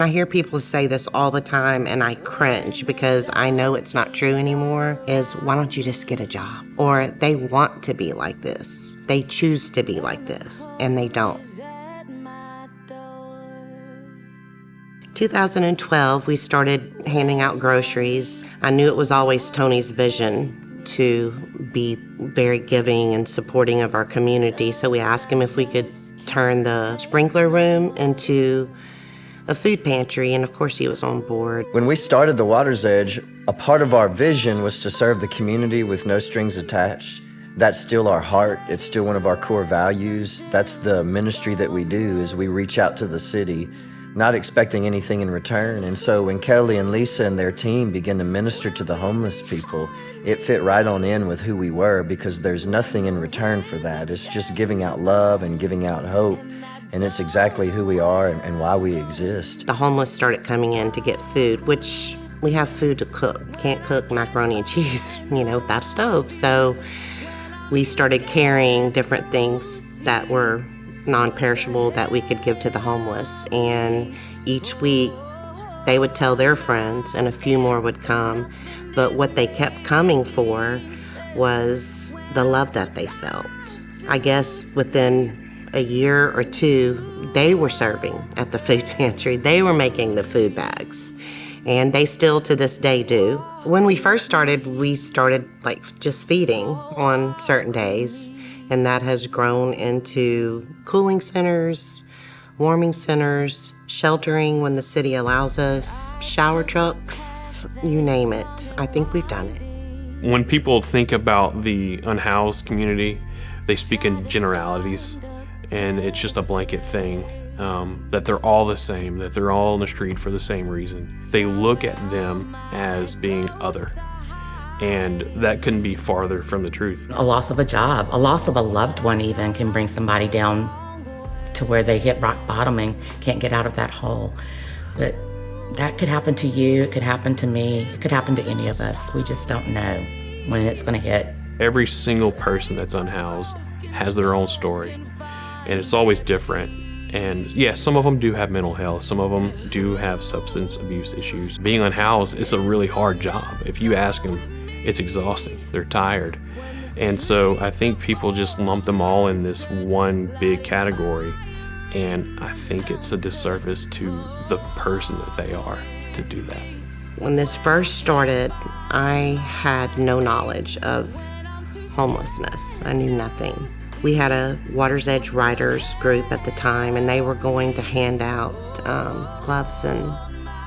I hear people say this all the time and I cringe because I know it's not true anymore, is why don't you just get a job? Or they want to be like this. They choose to be like this and they don't. 2012, we started handing out groceries. I knew it was always Tony's vision to be very giving and supporting of our community, so we asked him if we could turn the sprinkler room into a food pantry, and of course he was on board. When we started the Water's Edge, a part of our vision was to serve the community with no strings attached. That's still our heart. It's still one of our core values. That's the ministry that we do, is we reach out to the city, not expecting anything in return. And so when Kelly and Lisa and their team began to minister to the homeless people, it fit right on in with who we were, because there's nothing in return for that. It's just giving out love and giving out hope. And it's exactly who we are and why we exist. The homeless started coming in to get food, which we have food to cook. Can't cook macaroni and cheese, without a stove. So we started carrying different things that were non-perishable that we could give to the homeless. And each week they would tell their friends and a few more would come. But what they kept coming for was the love that they felt. I guess within a year or two, they were serving at the food pantry. They were making the food bags, and they still to this day do. When we first started, we started just feeding on certain days, and that has grown into cooling centers, warming centers, sheltering when the city allows us, shower trucks, you name it. I think we've done it. When people think about the unhoused community, they speak in generalities. And it's just a blanket thing, that they're all the same, that they're all on the street for the same reason. They look at them as being other, and that couldn't be farther from the truth. A loss of a job, a loss of a loved one even can bring somebody down to where they hit rock bottom and can't get out of that hole. But that could happen to you, it could happen to me, it could happen to any of us. We just don't know when it's gonna hit. Every single person that's unhoused has their own story. And it's always different. And yes, some of them do have mental health. Some of them do have substance abuse issues. Being unhoused is a really hard job. If you ask them, it's exhausting. They're tired. And so I think people just lump them all in this one big category. And I think it's a disservice to the person that they are to do that. When this first started, I had no knowledge of homelessness. I knew nothing. We had a Water's Edge Riders group at the time, and they were going to hand out gloves and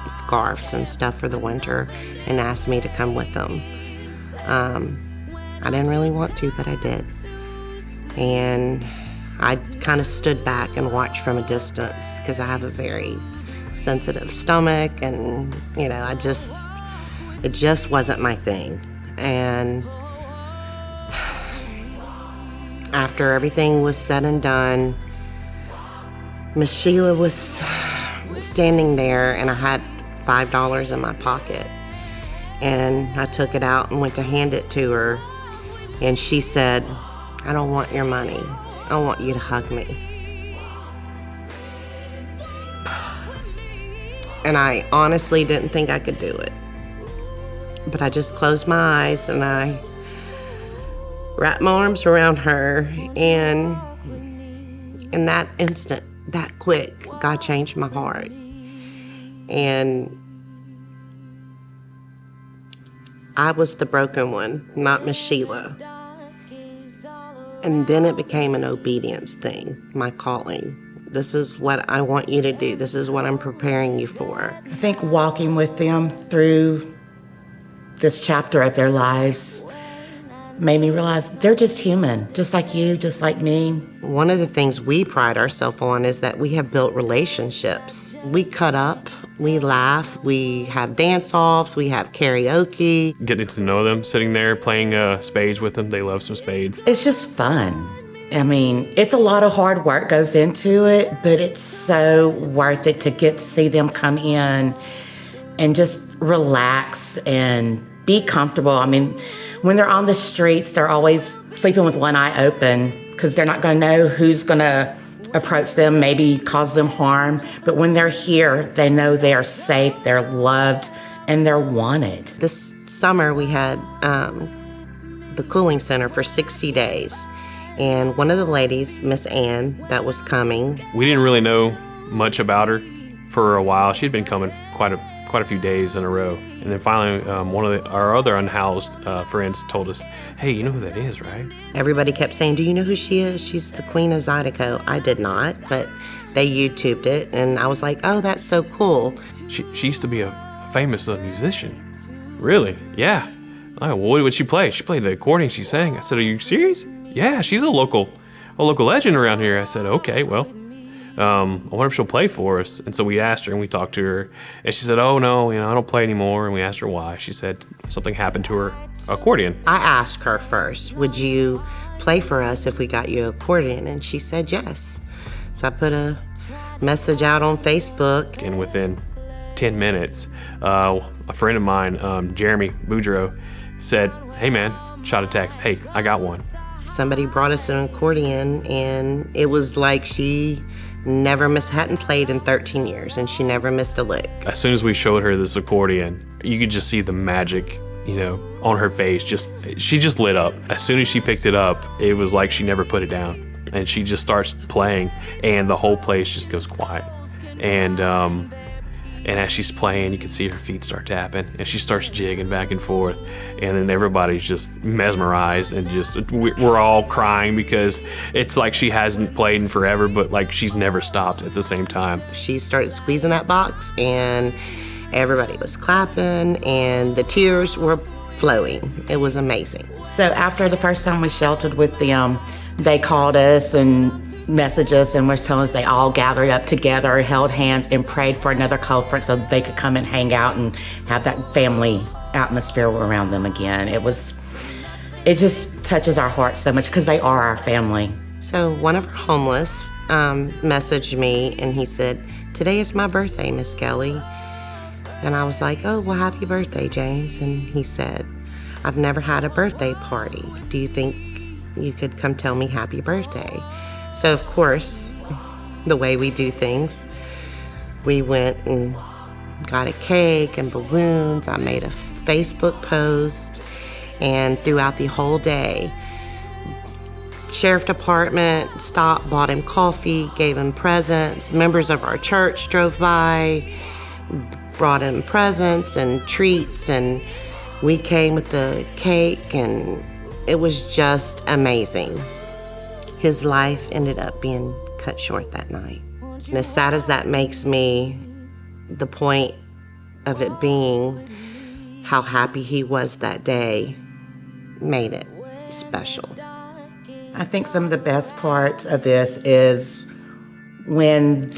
scarves and stuff for the winter and asked me to come with them. I didn't really want to, but I did. And I kind of stood back and watched from a distance because I have a very sensitive stomach, and it just wasn't my thing. And after everything was said and done, Miss Sheila was standing there, and I had $5 in my pocket. And I took it out and went to hand it to her. And she said, "I don't want your money. I want you to hug me." And I honestly didn't think I could do it. But I just closed my eyes and I wrapped my arms around her, and in that instant, that quick, God changed my heart. And I was the broken one, not Miss Sheila. And then it became an obedience thing, my calling. This is what I want you to do. This is what I'm preparing you for. I think walking with them through this chapter of their lives made me realize they're just human, just like you, just like me. One of the things we pride ourselves on is that we have built relationships. We cut up, we laugh, we have dance-offs, we have karaoke. Getting to know them, sitting there playing spades with them. They love some spades. It's just fun. I mean, it's a lot of hard work goes into it, but it's so worth it to get to see them come in and just relax and be comfortable. I mean, when they're on the streets, they're always sleeping with one eye open because they're not going to know who's going to approach them, maybe cause them harm. But when they're here, they know they are safe, they're loved, and they're wanted. This summer we had the cooling center for 60 days. And one of the ladies, Miss Ann, that was coming. We didn't really know much about her for a while. She'd been coming quite a few days in a row. And then finally, one of our other unhoused friends told us, hey, you know who that is, right? Everybody kept saying, do you know who she is? She's the Queen of Zydeco. I did not, but they YouTubed it. And I was like, oh, that's so cool. She used to be a famous musician. Really? Yeah. Oh, well, what would she play? She played the accordion, she sang. I said, are you serious? Yeah, she's a local legend around here. I said, okay, well, I wonder if she'll play for us. And so we asked her and we talked to her, and she said, oh no, I don't play anymore. And we asked her why. She said something happened to her accordion. I asked her first, would you play for us if we got you an accordion? And she said yes. So I put a message out on Facebook. And within 10 minutes, a friend of mine, Jeremy Boudreau, said, hey man, shot a text, hey, I got one. Somebody brought us an accordion, and it was like she hadn't played in 13 years, and she never missed a lick. As soon as we showed her this accordion, you could just see the magic, on her face. She just lit up. As soon as she picked it up, it was like she never put it down. And she just starts playing, and the whole place just goes quiet. And as she's playing, you can see her feet start tapping, and she starts jigging back and forth. And then everybody's just mesmerized, and we're all crying because it's like she hasn't played in forever, but like she's never stopped at the same time. She started squeezing that box, and everybody was clapping, and the tears were flowing. It was amazing. So after the first time we sheltered with them, they called us and messaged us and was telling us they all gathered up together, held hands, and prayed for another conference so they could come and hang out and have that family atmosphere around them again. It just touches our hearts so much because they are our family. So one of our homeless messaged me, and he said, today is my birthday, Miss Kelly. And I was like, oh, well, happy birthday, James. And he said, I've never had a birthday party. Do you think you could come tell me happy birthday? So, of course, the way we do things, we went and got a cake and balloons. I made a Facebook post, and throughout the whole day, sheriff department stopped, bought him coffee, gave him presents. Members of our church drove by, brought him presents and treats, and we came with the cake, and it was just amazing. His life ended up being cut short that night. And as sad as that makes me, the point of it being how happy he was that day made it special. I think some of the best parts of this is when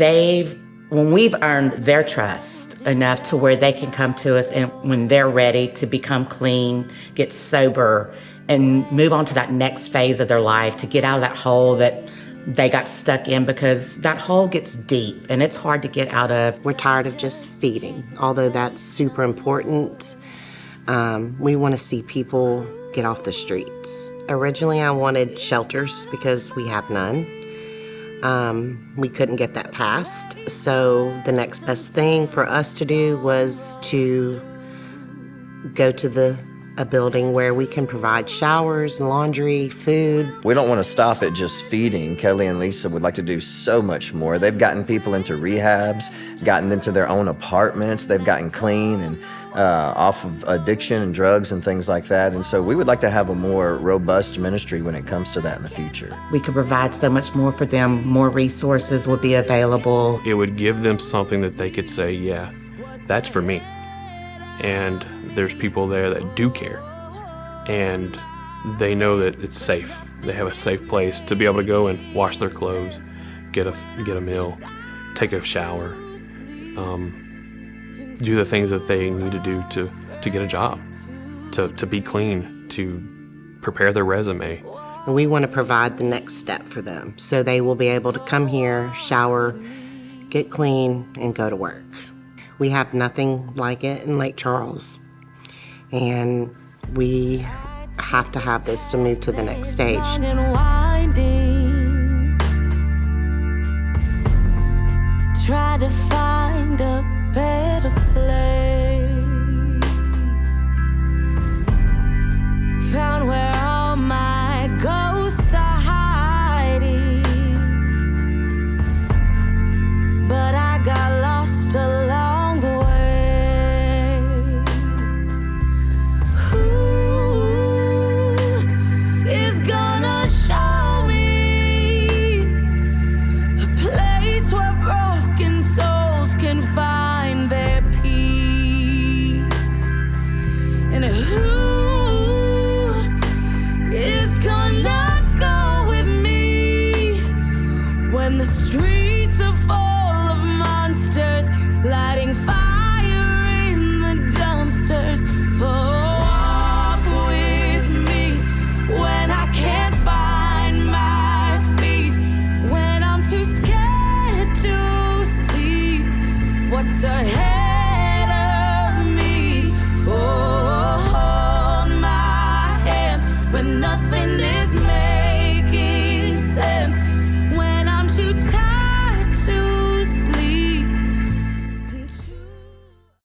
we've earned their trust enough to where they can come to us, and when they're ready to become clean, get sober, and move on to that next phase of their life, to get out of that hole that they got stuck in, because that hole gets deep and it's hard to get out of. We're tired of just feeding, although that's super important. We want to see people get off the streets. Originally, I wanted shelters because we have none. We couldn't get that passed, so the next best thing for us to do was to go to a building where we can provide showers, laundry, food. We don't want to stop at just feeding. Kelly and Lisa would like to do so much more. They've gotten people into rehabs, gotten into their own apartments. They've gotten clean and off of addiction and drugs and things like that. And so we would like to have a more robust ministry when it comes to that in the future. We could provide so much more for them. More resources would be available. It would give them something that they could say, yeah, that's for me. And there's people there that do care, and they know that it's safe. They have a safe place to be able to go and wash their clothes, get a meal, take a shower, do the things that they need to do to get a job, to be clean, to prepare their resume. And we want to provide the next step for them, so they will be able to come here, shower, get clean, and go to work. We have nothing like it in Lake Charles, and we have to have this to move to the next stage. try to find a place